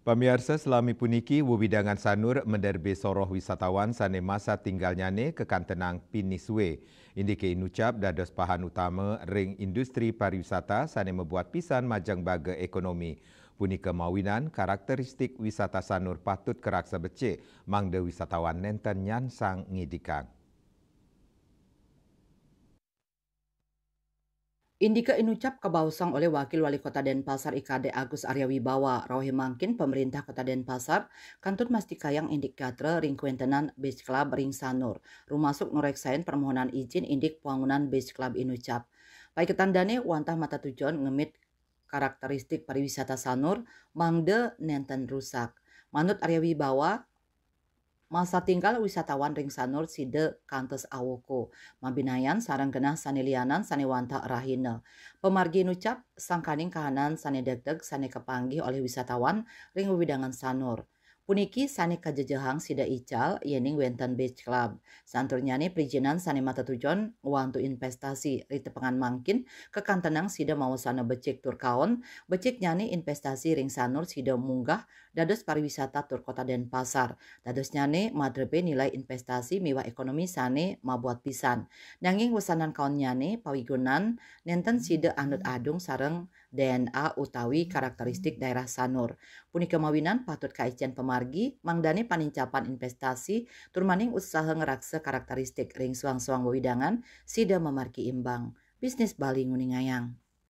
Pamirsa selami puniki wewidangan sanur menderbe soroh wisatawan sane masa tinggalnyane ke kantenang Piniswe. Indike inucap dados pahan utama ring industri pariwisata sane membuat pisan majang baga ekonomi. Punika mawinan karakteristik wisata sanur patut keraksa becik mangde wisatawan nenten nyansang ngidikang. Indika inucap kabausang oleh Wakil Wali Kota Denpasar IKD Agus Arya Wibawa, Rohi Mangkin pemerintah Kota Denpasar, kantun masti kayang indik gatra ring kuentenan Beach Club ring Sanur, rumasuk nureksain permohonan izin indik pembangunan Beach Club inucap. Baik ketandane wantah mata tujuan ngemit karakteristik pariwisata Sanur, mangde nenten rusak. Manut Arya Wibawa, masa tinggal wisatawan ring Sanur side kantes awoko. Mabinayan sarang genah sane lianan sane wanta rahina. Pemargi nucap sangkaning kahanan sane degdeg sane kepanggih oleh wisatawan ring wiwidangan Sanur. Puniki sane kajejehang sida ical yening wenten Beach Club. Santurnyane perizinan sane mata tujuan wantu investasi rite pengan mangkin kekantenang sida mawasana becik tur kaon, becik nyane investasi ring Sanur sida munggah dados pariwisata tur Kota Denpasar. Dados nyane madrebe nilai investasi miwah ekonomi sane mabuat pisan. Nanging wesanan kaon nyane pawigunan nenten sida anut adung sareng DNA utawi karakteristik daerah Sanur. Punika mawinan patut kaician pemargi mangdane panincapan investasi turmaning usaha ngerakse karakteristik ring suang-suang wewidangan sida memargi imbang. Bisnis Bali nguningayang.